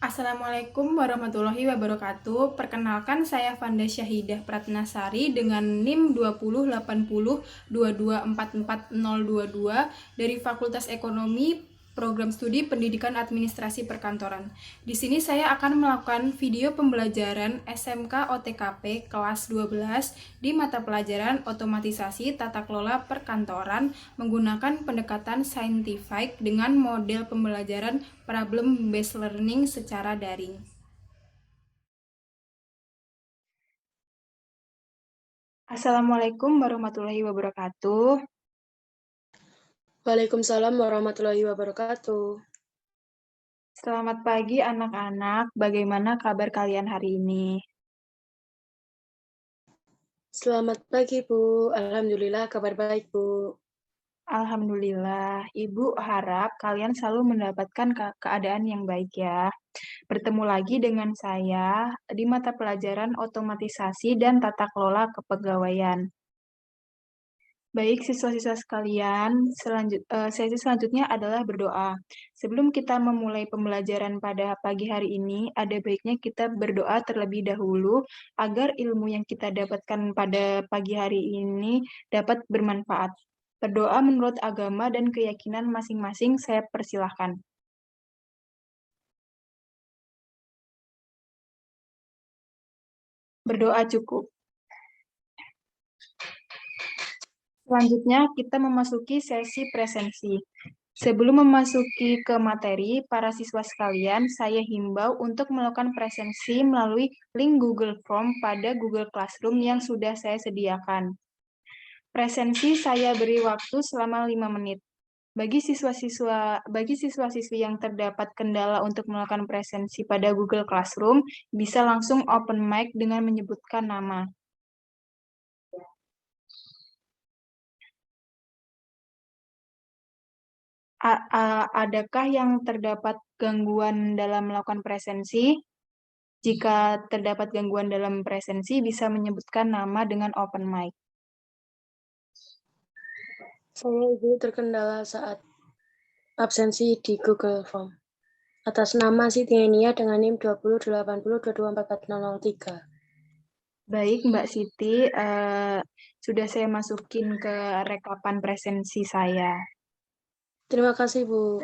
Assalamualaikum warahmatullahi wabarakatuh. Perkenalkan, saya Fanda Syahidah Pratnasari dengan NIM 208082244022 dari Fakultas Ekonomi Program Studi Pendidikan Administrasi Perkantoran. Di sini saya akan melakukan video pembelajaran SMK OTKP kelas 12 di mata pelajaran Otomatisasi Tata Kelola Perkantoran menggunakan pendekatan saintifik dengan model pembelajaran problem based learning secara daring. Assalamualaikum warahmatullahi wabarakatuh. Waalaikumsalam warahmatullahi wabarakatuh. Selamat pagi anak-anak, bagaimana kabar kalian hari ini? Selamat pagi, Bu. Alhamdulillah kabar baik, Bu. Alhamdulillah, Ibu harap kalian selalu mendapatkan keadaan yang baik ya. Bertemu lagi dengan saya di mata pelajaran otomatisasi dan tata kelola kepegawaian. Baik, siswa-siswa sekalian, sesi selanjutnya adalah berdoa. Sebelum kita memulai pembelajaran pada pagi hari ini, ada baiknya kita berdoa terlebih dahulu agar ilmu yang kita dapatkan pada pagi hari ini dapat bermanfaat. Berdoa menurut agama dan keyakinan masing-masing, saya persilahkan. Berdoa cukup. Selanjutnya, kita memasuki sesi presensi. Sebelum memasuki ke materi, para siswa sekalian, saya himbau untuk melakukan presensi melalui link Google Form pada Google Classroom yang sudah saya sediakan. Presensi saya beri waktu selama 5 menit. Bagi siswa-siswi yang terdapat kendala untuk melakukan presensi pada Google Classroom, bisa langsung open mic dengan menyebutkan nama. Adakah yang terdapat gangguan dalam melakukan presensi? Jika terdapat gangguan dalam presensi, bisa menyebutkan nama dengan open mic. Saya Ibu terkendala saat absensi di Google Form. Atas nama Siti Enia dengan NIM 208022244003. Baik, Mbak Siti, sudah saya masukin ke rekapan presensi saya. Terima kasih, Bu.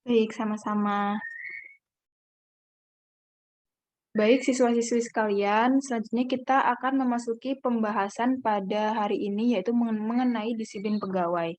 Baik, sama-sama. Baik, siswa-siswi sekalian, selanjutnya kita akan memasuki pembahasan pada hari ini, yaitu mengenai disiplin pegawai.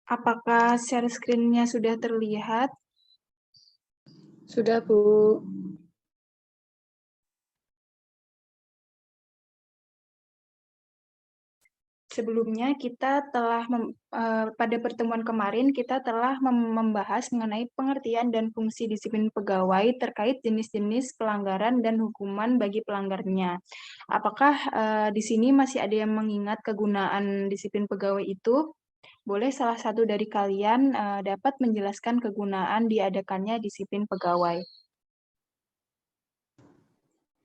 Apakah share screen-nya sudah terlihat? Sudah, Bu. Sebelumnya pada pertemuan kemarin kita telah membahas mengenai pengertian dan fungsi disiplin pegawai terkait jenis-jenis pelanggaran dan hukuman bagi pelanggarnya. Apakah di sini masih ada yang mengingat kegunaan disiplin pegawai itu? Boleh salah satu dari kalian dapat menjelaskan kegunaan diadakannya disiplin pegawai.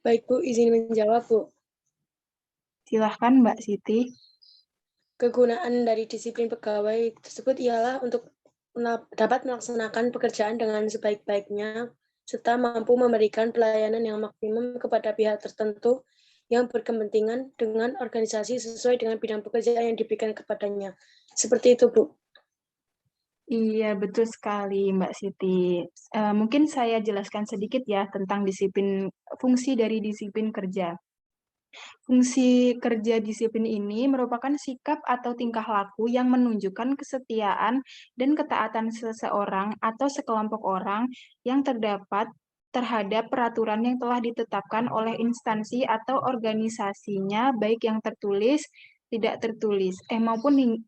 Baik, Bu. Izin menjawab, Bu. Silahkan, Mbak Siti. Kegunaan dari disiplin pegawai tersebut ialah untuk dapat melaksanakan pekerjaan dengan sebaik-baiknya, serta mampu memberikan pelayanan yang maksimum kepada pihak tertentu yang berkepentingan dengan organisasi sesuai dengan bidang pekerjaan yang diberikan kepadanya. Seperti itu, Bu. Iya, betul sekali, Mbak Siti. Mungkin saya jelaskan sedikit ya tentang fungsi dari disiplin kerja. Fungsi kerja disiplin ini merupakan sikap atau tingkah laku yang menunjukkan kesetiaan dan ketaatan seseorang atau sekelompok orang yang terdapat terhadap peraturan yang telah ditetapkan oleh instansi atau organisasinya, baik yang tertulis, tidak tertulis,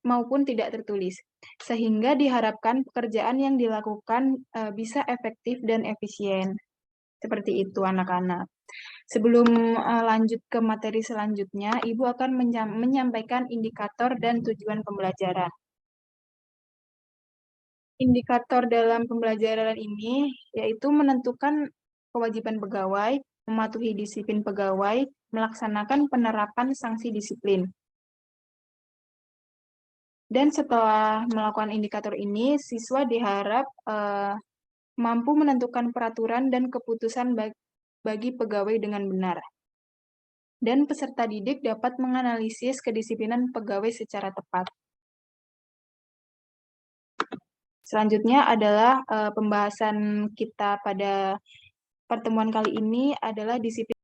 maupun tidak tertulis, sehingga diharapkan pekerjaan yang dilakukan bisa efektif dan efisien. Seperti itu, anak-anak. Sebelum lanjut ke materi selanjutnya, Ibu akan menyampaikan indikator dan tujuan pembelajaran. Indikator dalam pembelajaran ini yaitu menentukan kewajiban pegawai, mematuhi disiplin pegawai, melaksanakan penerapan sanksi disiplin. Dan setelah melakukan indikator ini, siswa diharap mampu menentukan peraturan dan keputusan bagi pegawai dengan benar. Dan peserta didik dapat menganalisis kedisiplinan pegawai secara tepat. Selanjutnya adalah pembahasan kita pada pertemuan kali ini adalah disiplin.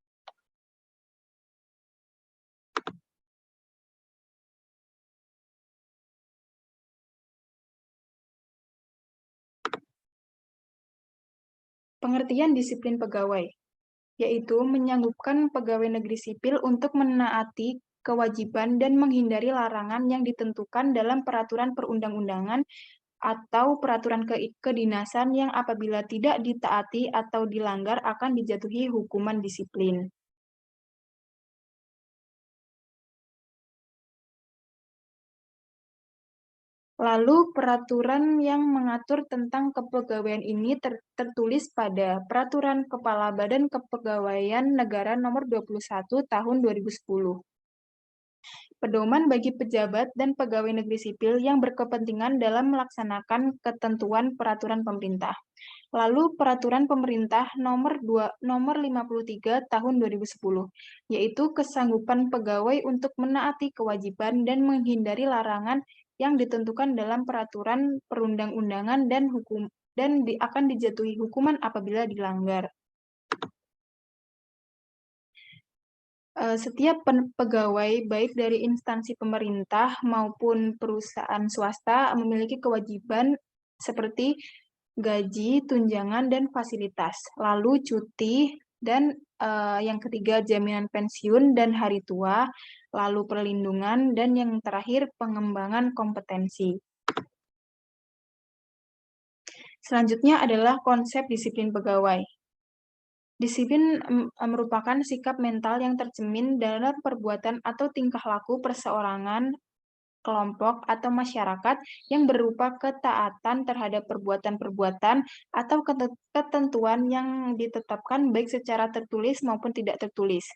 Pengertian disiplin pegawai, yaitu menyanggupkan pegawai negeri sipil untuk menaati kewajiban dan menghindari larangan yang ditentukan dalam peraturan perundang-undangan atau peraturan kedinasan yang apabila tidak ditaati atau dilanggar akan dijatuhi hukuman disiplin. Lalu peraturan yang mengatur tentang kepegawaian ini tertulis pada Peraturan Kepala Badan Kepegawaian Negara Nomor 21 Tahun 2010. Pedoman bagi pejabat dan pegawai negeri sipil yang berkepentingan dalam melaksanakan ketentuan peraturan pemerintah. Lalu Peraturan Pemerintah Nomor 53 Tahun 2010, yaitu kesanggupan pegawai untuk menaati kewajiban dan menghindari larangan yang ditentukan dalam peraturan perundang-undangan dan akan dijatuhi hukuman apabila dilanggar. Setiap pegawai baik dari instansi pemerintah maupun perusahaan swasta memiliki kewajiban seperti gaji, tunjangan, dan fasilitas. Lalu cuti, dan yang ketiga jaminan pensiun dan hari tua, lalu perlindungan, dan yang terakhir pengembangan kompetensi. Selanjutnya adalah konsep disiplin pegawai. Disiplin merupakan sikap mental yang tercermin dalam perbuatan atau tingkah laku perseorangan, kelompok, atau masyarakat yang berupa ketaatan terhadap perbuatan-perbuatan atau ketentuan yang ditetapkan baik secara tertulis maupun tidak tertulis.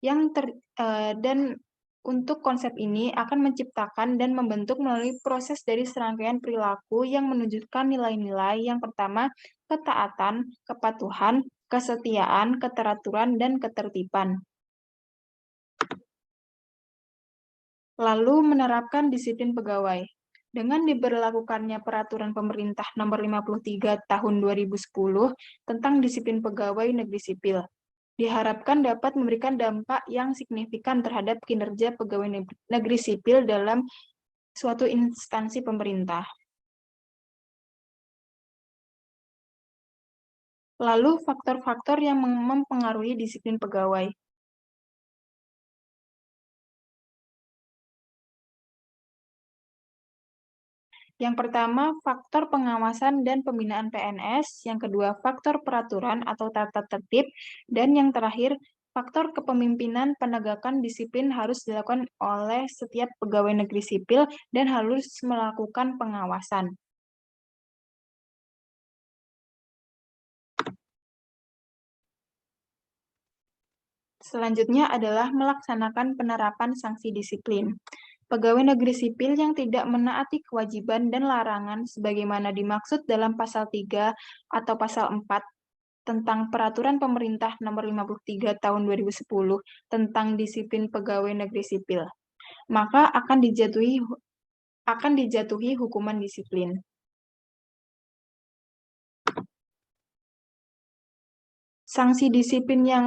Dan untuk konsep ini akan menciptakan dan membentuk melalui proses dari serangkaian perilaku yang menunjukkan nilai-nilai yang pertama, ketaatan, kepatuhan, kesetiaan, keteraturan, dan ketertiban. Lalu menerapkan disiplin pegawai. Dengan diberlakukannya Peraturan Pemerintah Nomor 53 Tahun 2010 tentang disiplin pegawai negeri sipil, diharapkan dapat memberikan dampak yang signifikan terhadap kinerja pegawai negeri sipil dalam suatu instansi pemerintah. Lalu faktor-faktor yang mempengaruhi disiplin pegawai. Yang pertama, faktor pengawasan dan pembinaan PNS. Yang kedua, faktor peraturan atau tata tertib. Dan yang terakhir, faktor kepemimpinan penegakan disiplin harus dilakukan oleh setiap pegawai negeri sipil dan harus melakukan pengawasan. Selanjutnya adalah melaksanakan penerapan sanksi disiplin. Pegawai negeri sipil yang tidak menaati kewajiban dan larangan sebagaimana dimaksud dalam pasal 3 atau pasal 4 tentang Peraturan Pemerintah Nomor 53 Tahun 2010 tentang disiplin pegawai negeri sipil, maka akan dijatuhi hukuman disiplin. Sanksi disiplin yang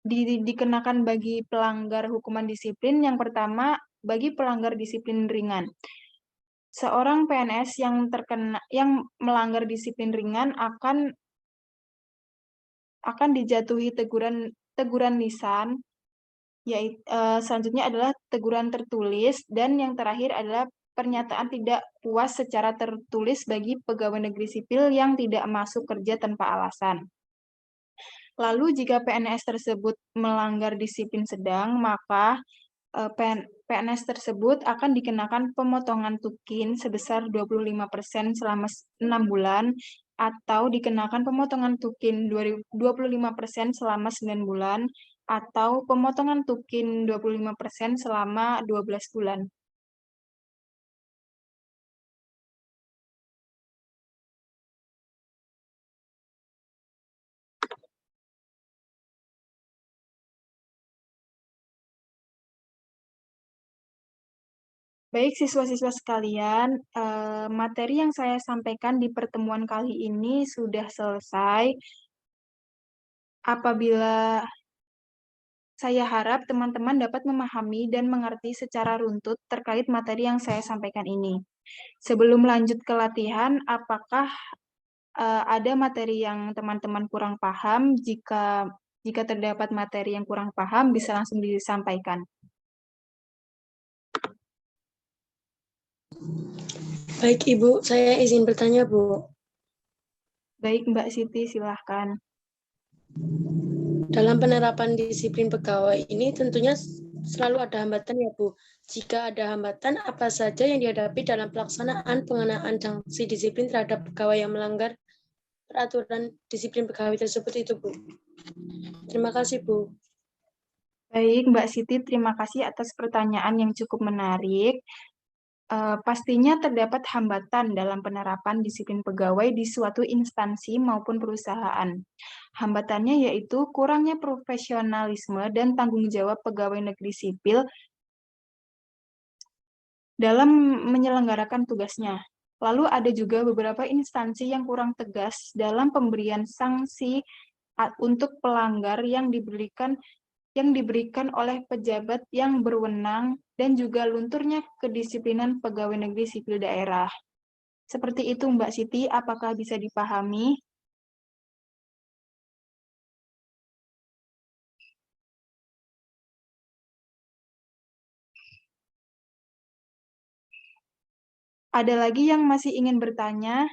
dikenakan bagi pelanggar hukuman disiplin, yang pertama, bagi pelanggar disiplin ringan. Seorang PNS yang melanggar disiplin ringan akan dijatuhi teguran lisan, yaitu selanjutnya adalah teguran tertulis, dan yang terakhir adalah pernyataan tidak puas secara tertulis bagi pegawai negeri sipil yang tidak masuk kerja tanpa alasan. Lalu jika PNS tersebut melanggar disiplin sedang, maka PNS tersebut akan dikenakan pemotongan tukin sebesar 25% selama 6 bulan atau dikenakan pemotongan tukin 25% selama 9 bulan, atau pemotongan tukin 25% selama 12 bulan. Baik, siswa-siswa sekalian, materi yang saya sampaikan di pertemuan kali ini sudah selesai. Apabila saya harap teman-teman dapat memahami dan mengerti secara runtut terkait materi yang saya sampaikan ini. Sebelum lanjut ke latihan, apakah ada materi yang teman-teman kurang paham? Jika terdapat materi yang kurang paham, bisa langsung disampaikan. Baik, Ibu. Saya izin bertanya, Bu. Baik, Mbak Siti, silahkan. Dalam penerapan disiplin pegawai ini tentunya selalu ada hambatan ya, Bu. Jika ada hambatan, apa saja yang dihadapi dalam pelaksanaan pengenaan sanksi disiplin terhadap pegawai yang melanggar peraturan disiplin pegawai tersebut itu, Bu? Terima kasih, Bu. Baik, Mbak Siti, terima kasih atas pertanyaan yang cukup menarik. Pastinya terdapat hambatan dalam penerapan disiplin pegawai di suatu instansi maupun perusahaan. Hambatannya yaitu kurangnya profesionalisme dan tanggung jawab pegawai negeri sipil dalam menyelenggarakan tugasnya. Lalu ada juga beberapa instansi yang kurang tegas dalam pemberian sanksi untuk pelanggar yang diberikan oleh pejabat yang berwenang dan juga lunturnya kedisiplinan pegawai negeri sipil daerah. Seperti itu, Mbak Siti, apakah bisa dipahami? Ada lagi yang masih ingin bertanya?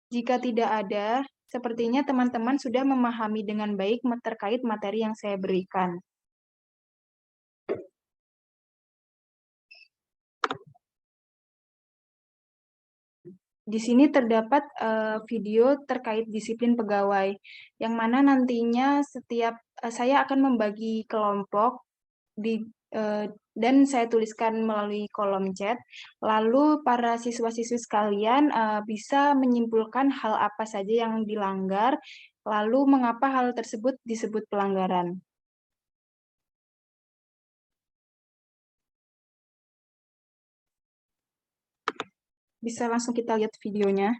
Jika tidak ada, sepertinya teman-teman sudah memahami dengan baik terkait materi yang saya berikan. Di sini terdapat video terkait disiplin pegawai, yang mana nantinya saya akan membagi kelompok dan saya tuliskan melalui kolom chat. Lalu para siswa-siswi sekalian bisa menyimpulkan hal apa saja yang dilanggar, lalu mengapa hal tersebut disebut pelanggaran. Bisa langsung kita lihat videonya.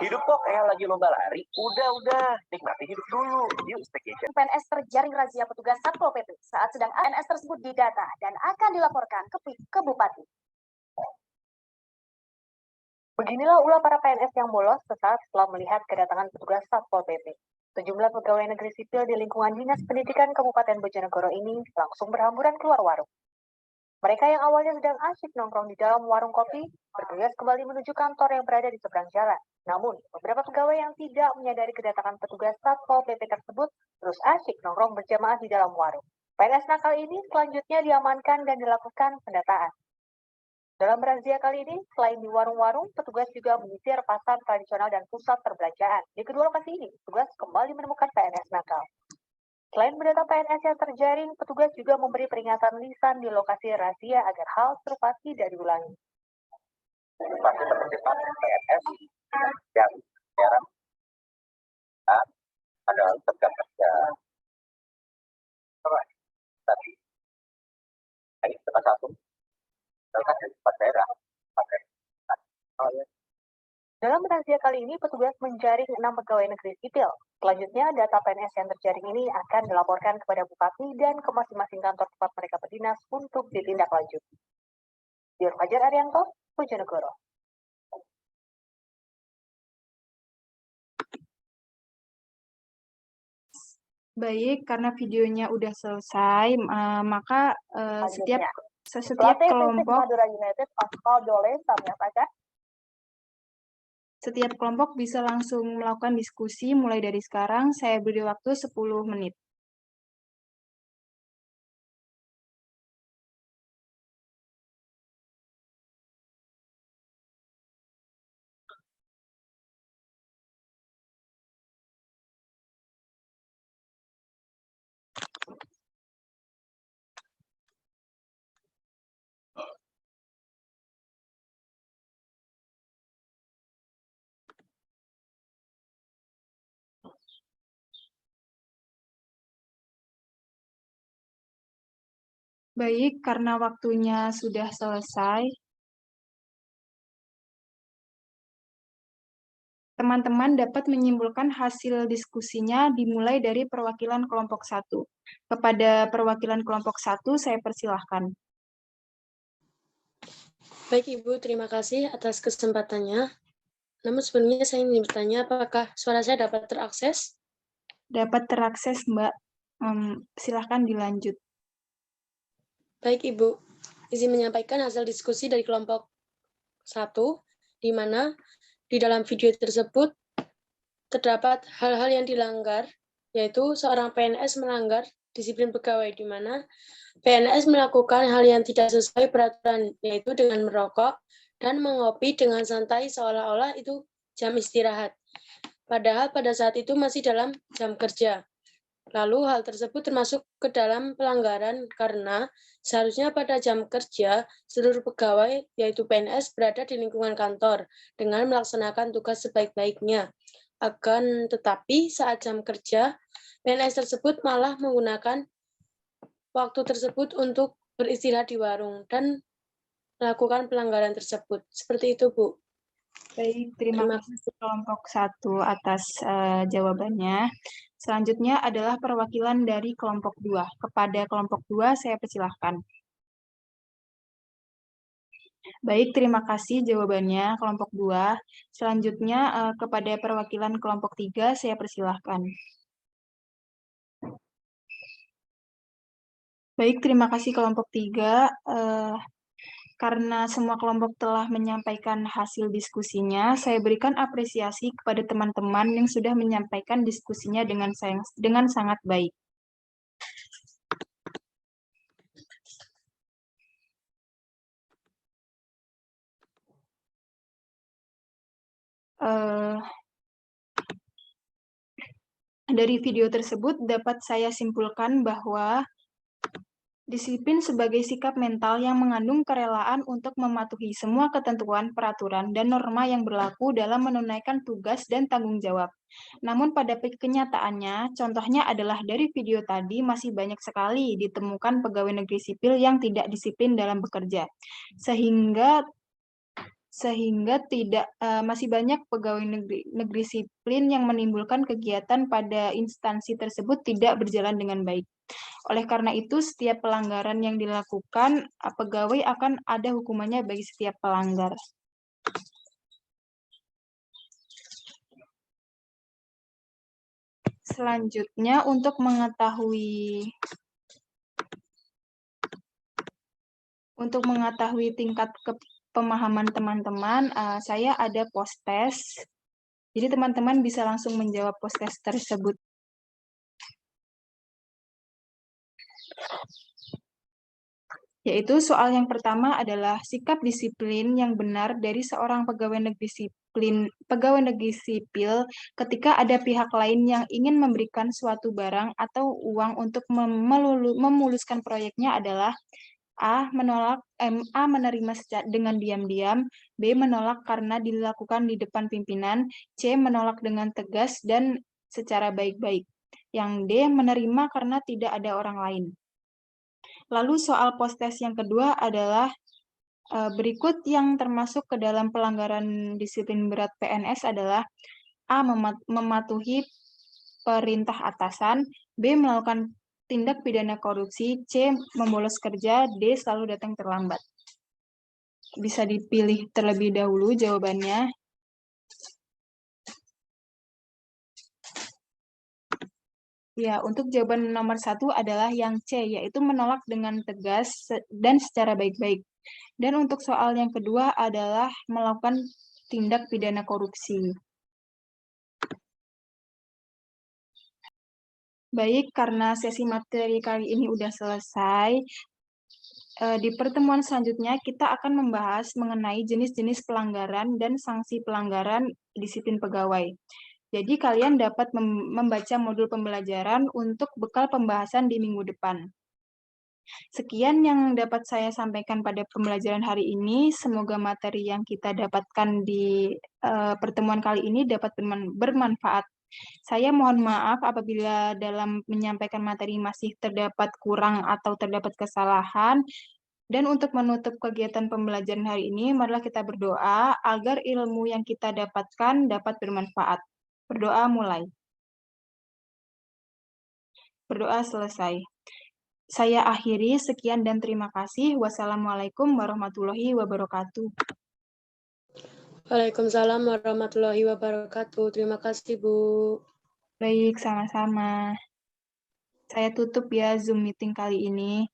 Hidup kok kayak lagi lomba lari. Udah, nikmati hidup dulu. Yuk, staycation. PNS terjaring razia petugas Satpol PP saat sedang PNS tersebut didata dan akan dilaporkan ke Bupati. Beginilah ulah para PNS yang bolos sesaat setelah melihat kedatangan petugas Satpol PP. Sejumlah pegawai negeri sipil di lingkungan Dinas Pendidikan Kabupaten Bojonegoro ini langsung berhamburan keluar warung. Mereka yang awalnya sedang asyik nongkrong di dalam warung kopi, bergegas kembali menuju kantor yang berada di seberang jalan. Namun, beberapa pegawai yang tidak menyadari kedatangan petugas Satpol PP tersebut terus asyik nongkrong berjamaah di dalam warung. PNS nakal ini selanjutnya diamankan dan dilakukan pendataan. Dalam razia kali ini, selain di warung-warung, petugas juga menyisir pasar tradisional dan pusat perbelanjaan. Di kedua lokasi ini, petugas kembali menemukan PNS nakal. Selain mendata PNS yang terjaring, petugas juga memberi peringatan lisan di lokasi razia agar hal serupa tidak diulangi. Pasti penertiban PNS yang sekarang adalah tetap kerja. Tadi, ini salah satu daerah. Dalam razia kali ini, petugas menjaring 6 pegawai negeri sipil. Selanjutnya, data PNS yang terjaring ini akan dilaporkan kepada Bupati dan ke masing-masing kantor tempat mereka berdinas untuk ditindaklanjuti. Dior Fajar Arianto, Bojonegoro. Baik, karena videonya udah selesai, maka setiap kelompok Setiap kelompok bisa langsung melakukan diskusi mulai dari sekarang. Saya beri waktu 10 menit. Baik, karena waktunya sudah selesai, teman-teman dapat menyimpulkan hasil diskusinya dimulai dari perwakilan kelompok 1. Kepada perwakilan kelompok 1, saya persilahkan. Baik Ibu, terima kasih atas kesempatannya. Namun sebelumnya saya ingin bertanya, apakah suara saya dapat terakses? Dapat terakses, Mbak. Silahkan dilanjut. Baik Ibu, izin menyampaikan hasil diskusi dari kelompok 1, di mana di dalam video tersebut terdapat hal-hal yang dilanggar, yaitu seorang PNS melanggar disiplin pegawai, di mana PNS melakukan hal yang tidak sesuai peraturan, yaitu dengan merokok dan mengopi dengan santai seolah-olah itu jam istirahat. Padahal pada saat itu masih dalam jam kerja. Lalu hal tersebut termasuk ke dalam pelanggaran karena seharusnya pada jam kerja seluruh pegawai yaitu PNS berada di lingkungan kantor dengan melaksanakan tugas sebaik-baiknya. Akan tetapi saat jam kerja PNS tersebut malah menggunakan waktu tersebut untuk beristirahat di warung dan melakukan pelanggaran tersebut. Seperti itu, Bu. Baik, terima kasih kelompok 1 atas jawabannya. Selanjutnya adalah perwakilan dari kelompok 2. Kepada kelompok 2, saya persilahkan. Baik, terima kasih jawabannya kelompok 2. Selanjutnya kepada perwakilan kelompok 3, saya persilahkan. Baik, terima kasih kelompok 3. Karena semua kelompok telah menyampaikan hasil diskusinya, saya berikan apresiasi kepada teman-teman yang sudah menyampaikan diskusinya dengan sangat baik. Dari video tersebut dapat saya simpulkan bahwa disiplin sebagai sikap mental yang mengandung kerelaan untuk mematuhi semua ketentuan, peraturan, dan norma yang berlaku dalam menunaikan tugas dan tanggung jawab. Namun pada kenyataannya, contohnya adalah dari video tadi masih banyak sekali ditemukan pegawai negeri sipil yang tidak disiplin dalam bekerja. Sehingga masih banyak pegawai negeri sipil yang menimbulkan kegiatan pada instansi tersebut tidak berjalan dengan baik. Oleh karena itu, setiap pelanggaran yang dilakukan, pegawai akan ada hukumannya bagi setiap pelanggar. Selanjutnya, untuk mengetahui tingkat pemahaman teman-teman, saya ada post test. Jadi teman-teman bisa langsung menjawab post test tersebut. Yaitu soal yang pertama adalah sikap disiplin yang benar dari seorang pegawai negeri sipil ketika ada pihak lain yang ingin memberikan suatu barang atau uang untuk memuluskan proyeknya adalah A. Menerima dengan diam-diam, B. Menolak karena dilakukan di depan pimpinan, C. Menolak dengan tegas dan secara baik-baik. Yang D. Menerima karena tidak ada orang lain. Lalu soal post test yang kedua adalah berikut yang termasuk ke dalam pelanggaran disiplin berat PNS adalah A. Mematuhi perintah atasan, B. Melakukan tindak pidana korupsi, C. Membolos kerja, D. Selalu datang terlambat. Bisa dipilih terlebih dahulu jawabannya. Ya, untuk jawaban nomor 1 adalah yang C, yaitu menolak dengan tegas dan secara baik-baik. Dan untuk soal yang kedua adalah melakukan tindak pidana korupsi. Baik, karena sesi materi kali ini udah selesai, di pertemuan selanjutnya kita akan membahas mengenai jenis-jenis pelanggaran dan sanksi pelanggaran disiplin pegawai. Jadi kalian dapat membaca modul pembelajaran untuk bekal pembahasan di minggu depan. Sekian yang dapat saya sampaikan pada pembelajaran hari ini. Semoga materi yang kita dapatkan di pertemuan kali ini dapat bermanfaat Saya mohon maaf apabila dalam menyampaikan materi masih terdapat kurang atau terdapat kesalahan. Dan untuk menutup kegiatan pembelajaran hari ini, marilah kita berdoa agar ilmu yang kita dapatkan dapat bermanfaat. Berdoa mulai. Berdoa selesai. Saya akhiri, sekian dan terima kasih. Wassalamualaikum warahmatullahi wabarakatuh. Waalaikumsalam warahmatullahi wabarakatuh. Terima kasih, Bu. Baik, sama-sama. Saya tutup ya Zoom meeting kali ini.